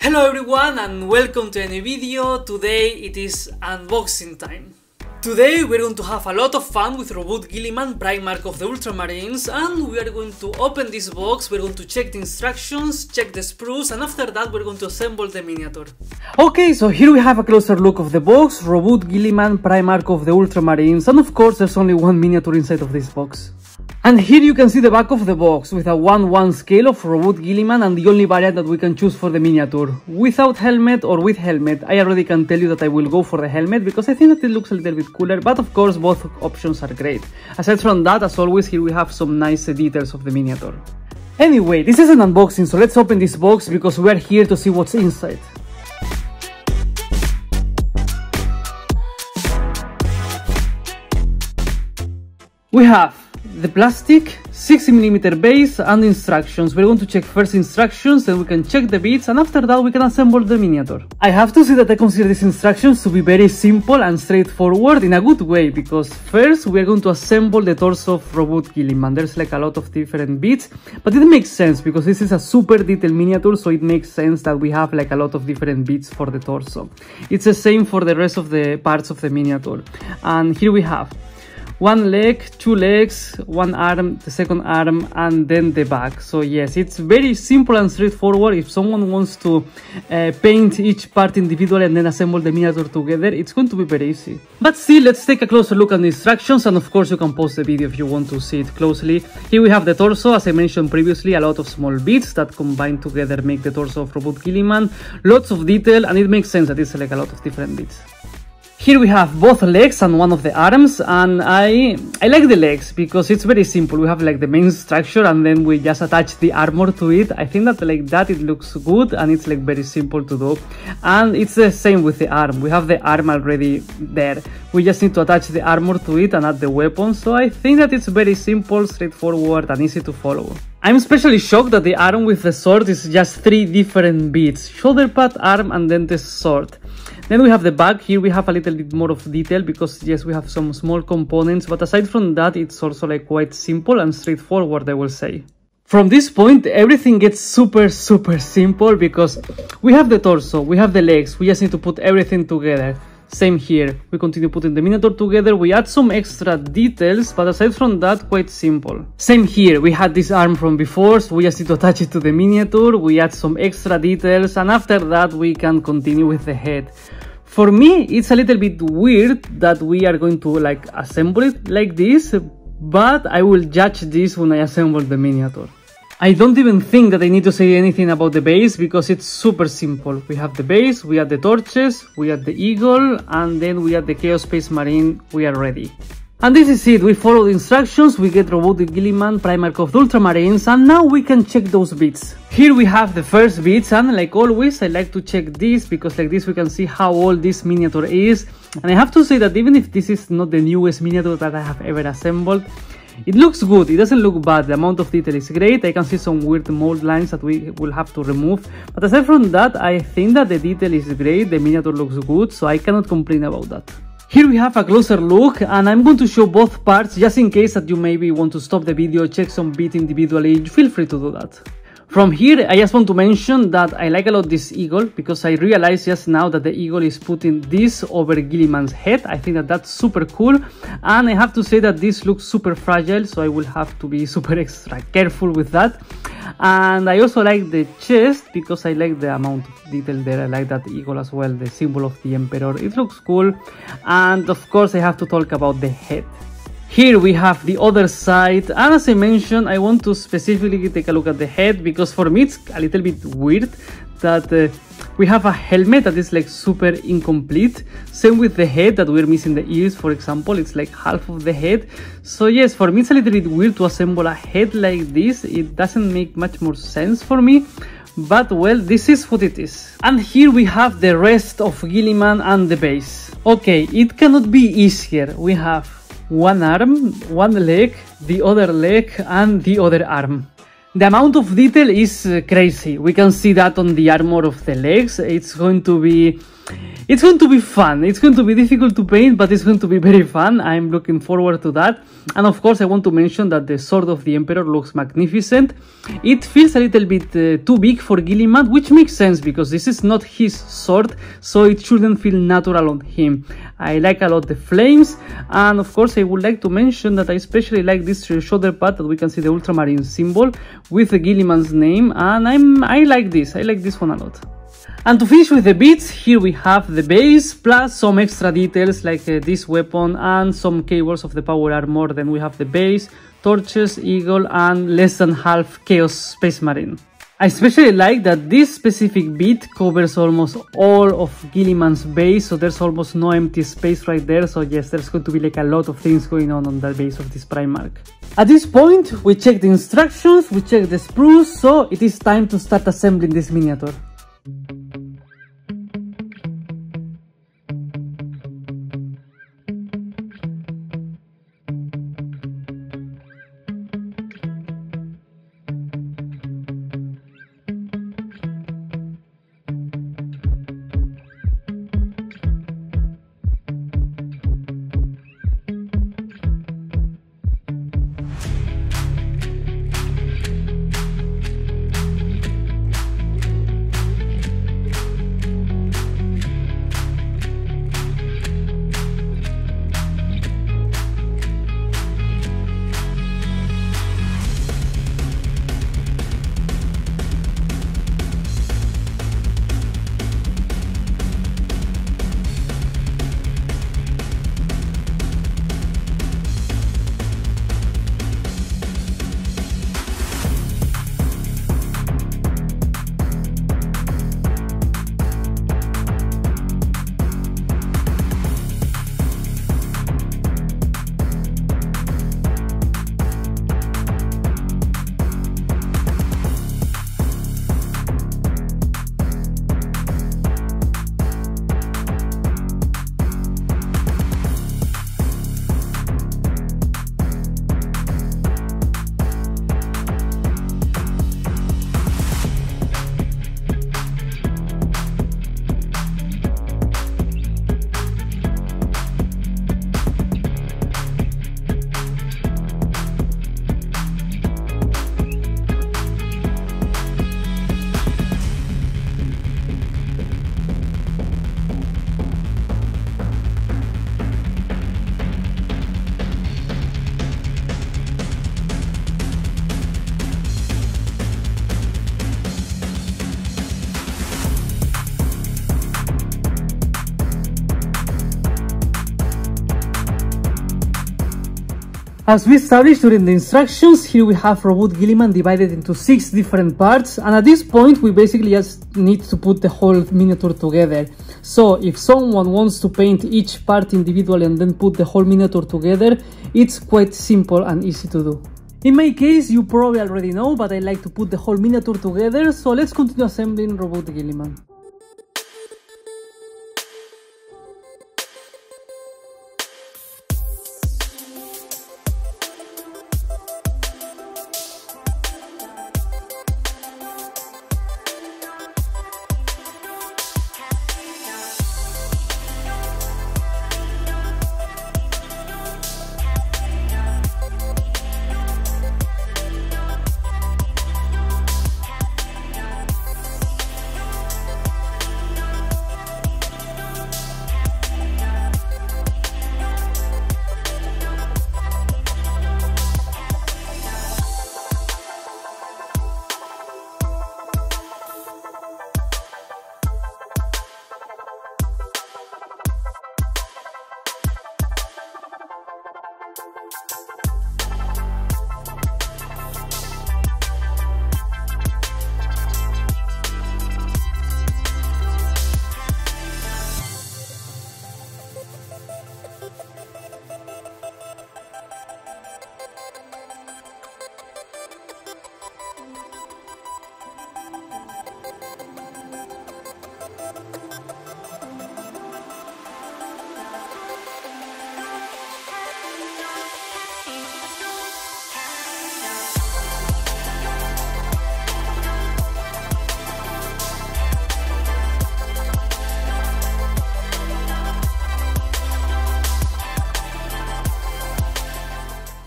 Hello everyone and welcome to a new video. Today it is unboxing time. Today we're going to have a lot of fun with Roboute Guilliman, primarch of the Ultramarines, and we are going to open this box, we're going to check the instructions, check the sprues, and after that we're going to assemble the miniature. Okay, so here we have a closer look of the box, Roboute Guilliman, primarch of the Ultramarines, and of course there's only one miniature inside of this box. And here you can see the back of the box with a 1:1 scale of Roboute Guilliman and the only variant that we can choose for the miniature. Without helmet or with helmet, I already can tell you that I will go for the helmet because I think that it looks a little bit cooler, but of course both options are great. Aside from that, as always, here we have some nice details of the miniature. Anyway, this is an unboxing, so let's open this box because we are here to see what's inside. We have the plastic, 60mm base and instructions. We're going to check first instructions, then we can check the bits, and after that we can assemble the miniature. I have to say that I consider these instructions to be very simple and straightforward in a good way, because first we are going to assemble the torso of Roboute Guilliman. There's like a lot of different bits, but it makes sense because this is a super detailed miniature, so it makes sense that we have like a lot of different bits for the torso. It's the same for the rest of the parts of the miniature. And here we have one leg, two legs, one arm, the second arm, and then the back. So yes, it's very simple and straightforward. If someone wants to paint each part individually and then assemble the miniature together, it's going to be very easy. But still, let's take a closer look at the instructions, and of course you can pause the video if you want to see it closely. Here we have the torso, as I mentioned previously, a lot of small bits that combined together make the torso of Roboute Guilliman. Lots of detail, and it makes sense that it's like a lot of different bits. Here we have both legs and one of the arms, and I like the legs because it's very simple. We have like the main structure and then we just attach the armor to it. I think that like that it looks good and it's like very simple to do. And it's the same with the arm. We have the arm already there. We just need to attach the armor to it and add the weapon. So I think that it's very simple, straightforward and easy to follow. I'm especially shocked that the arm with the sword is just 3 different bits: shoulder pad, arm, and then the sword. Then we have the back. Here we have a little bit more of detail because yes, we have some small components, but aside from that, it's also like quite simple and straightforward, I will say. From this point, everything gets super simple because we have the torso, we have the legs, we just need to put everything together. Same here, we continue putting the miniature together, we add some extra details, but aside from that, quite simple. Same here, we had this arm from before, so we just need to attach it to the miniature, we add some extra details, and after that we can continue with the head. For me, it's a little bit weird that we are going to like assemble it like this, but I will judge this when I assemble the miniature. I don't even think that I need to say anything about the base because it's super simple. We have the base, we add the torches, we add the eagle, and then we add the Chaos Space Marine. We are ready. And this is it. We follow the instructions, we get Roboute Guilliman, primarch of the Ultramarines, and now we can check those bits. Here we have the first bits, and like always I like to check this because like this we can see how old this miniature is. And I have to say that even if this is not the newest miniature that I have ever assembled, it looks good, it doesn't look bad, the amount of detail is great. I can see some weird mold lines that we will have to remove, but aside from that, I think that the detail is great, the miniature looks good, so I cannot complain about that. Here we have a closer look, and I'm going to show both parts, just in case that you maybe want to stop the video, check some bit individually, feel free to do that. From here, I just want to mention that I like a lot this eagle, because I realized just now that the eagle is putting this over Guilliman's head. I think that that's super cool, and I have to say that this looks super fragile, so I will have to be super extra careful with that. And I also like the chest, because I like the amount of detail there. I like that eagle as well, the symbol of the emperor. It looks cool, and of course I have to talk about the head. Here we have the other side, and as I mentioned, I want to specifically take a look at the head because for me it's a little bit weird that we have a helmet that is like super incomplete. Same with the head, that we're missing the ears, for example, it's like half of the head. So yes, for me it's a little bit weird to assemble a head like this. It doesn't make much more sense for me, but well, this is what it is. And here we have the rest of Guilliman and the base. Okay, it cannot be easier. We have one arm, one leg, the other leg, and the other arm. The amount of detail is crazy. We can see that on the armor of the legs. It's going to be fun. It's going to be difficult to paint, but it's going to be very fun. I'm looking forward to that. And of course, I want to mention that the sword of the Emperor looks magnificent. It feels a little bit too big for Guilliman, which makes sense because this is not his sword, so it shouldn't feel natural on him. I like a lot the flames, and of course I would like to mention that I especially like this shoulder pad that we can see the Ultramarines symbol with the Guilliman's name, and I like this one a lot. And to finish with the bits, here we have the base, plus some extra details like this weapon and some cables of the power armor. Then we have the base, torches, eagle, and less than half Chaos Space Marine. I especially like that this specific bit covers almost all of Guilliman's base, so there's almost no empty space right there. So yes, there's going to be like a lot of things going on the base of this Primarch. At this point, we check the instructions, we check the sprues, so it is time to start assembling this miniature. As we established during the instructions, here we have Roboute Guilliman divided into 6 different parts, and at this point we basically just need to put the whole miniature together. So if someone wants to paint each part individually and then put the whole miniature together, it's quite simple and easy to do. In my case, you probably already know, but I like to put the whole miniature together, so let's continue assembling Roboute Guilliman.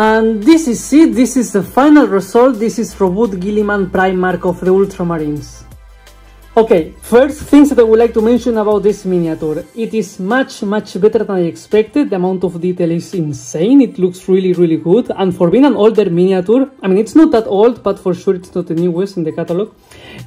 And this is it, this is the final result. This is Roboute Guilliman Primarch of the Ultramarines. Okay, first things that I would like to mention about this miniature. It is much better than I expected. The amount of detail is insane. It looks really good. And for being an older miniature, I mean, it's not that old, but for sure it's not the newest in the catalog.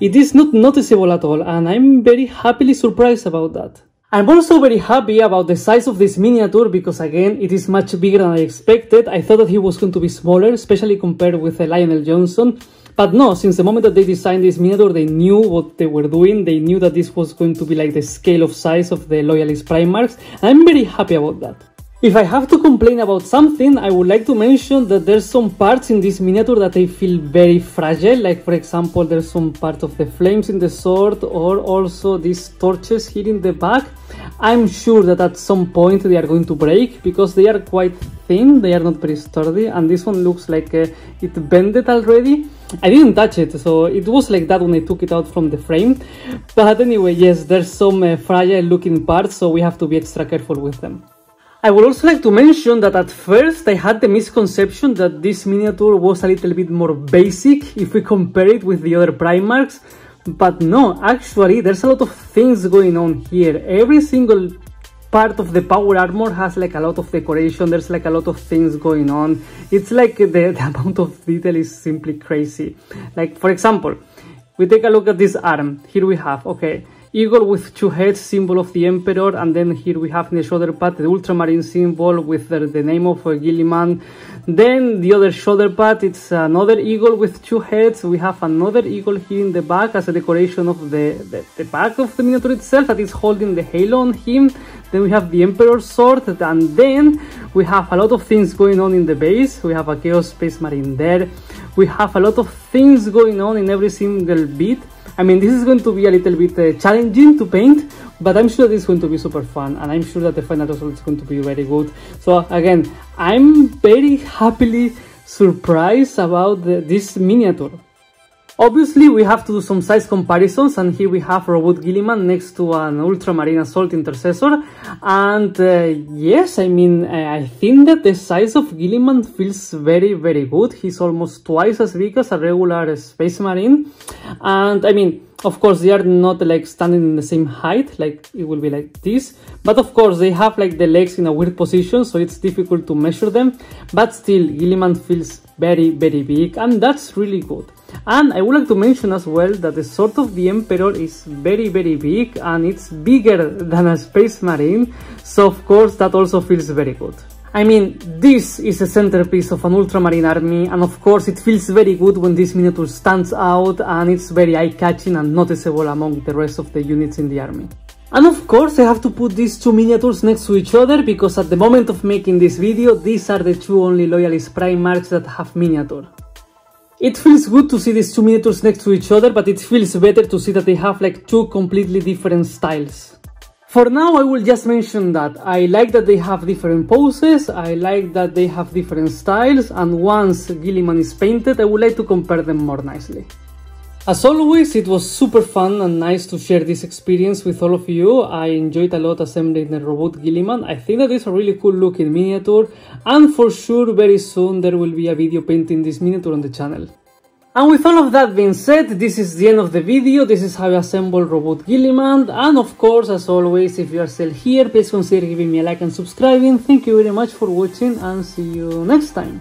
It is not noticeable at all, and I'm very happily surprised about that. I'm also very happy about the size of this miniature because, again, it is much bigger than I expected. I thought that he was going to be smaller, especially compared with Lionel Johnson. But no, since the moment that they designed this miniature, they knew what they were doing. They knew that this was going to be like the scale of size of the Loyalist Primarchs. I'm very happy about that. If I have to complain about something, I would like to mention that there's some parts in this miniature that I feel very fragile. Like, for example, there's some part of the flames in the sword, or also these torches here in the back. I'm sure that at some point they are going to break because they are quite thin, they are not very sturdy, and this one looks like it bended already. I didn't touch it, so it was like that when I took it out from the frame. But anyway, yes, there's some fragile looking parts, so we have to be extra careful with them. I would also like to mention that at first I had the misconception that this miniature was a little bit more basic if we compare it with the other Primarchs. But no, actually there's a lot of things going on here. Every single part of the power armor has like a lot of decoration, there's like a lot of things going on. It's like the amount of detail is simply crazy. Like, for example, we take a look at this arm. Here we have, okay, eagle with two heads, symbol of the Emperor, and then here we have in the shoulder pad the Ultramarine symbol with the name of Guilliman. Then the other shoulder pad, it's another eagle with two heads. We have another eagle here in the back as a decoration of the back of the miniature itself that is holding the halo on him. Then we have the Emperor's sword, and then we have a lot of things going on in the base. We have a Chaos Space Marine there. We have a lot of things going on in every single bit. I mean, this is going to be a little bit challenging to paint, but I'm sure this is going to be super fun, and I'm sure that the final result is going to be very good. So again, I'm very happily surprised about this miniature. Obviously, we have to do some size comparisons, and here we have Roboute Guilliman next to an Ultramarine Assault Intercessor. And yes, I mean, I think that the size of Guilliman feels very good. He's almost twice as big as a regular Space Marine. And I mean, of course, they are not like standing in the same height, like it will be like this. But of course, they have like the legs in a weird position, so it's difficult to measure them. But still, Guilliman feels very big, and that's really good. And I would like to mention as well that the sword of the Emperor is very big, and it's bigger than a Space Marine, so of course that also feels very good. I mean, this is a centerpiece of an Ultramarine army, and of course it feels very good when this miniature stands out and it's very eye-catching and noticeable among the rest of the units in the army. And of course I have to put these two miniatures next to each other because at the moment of making this video, these are the two only Loyalist Primarchs that have miniature. It feels good to see these two miniatures next to each other, but it feels better to see that they have like two completely different styles. For now, I will just mention that I like that they have different poses, I like that they have different styles, and once Guilliman is painted, I would like to compare them more nicely. As always, it was super fun and nice to share this experience with all of you. I enjoyed a lot assembling the Roboute Guilliman. I think that it's a really cool looking miniature, and for sure very soon there will be a video painting this miniature on the channel. And with all of that being said, this is the end of the video. This is how I assemble Roboute Guilliman, and of course, as always, if you are still here, please consider giving me a like and subscribing. Thank you very much for watching, and see you next time.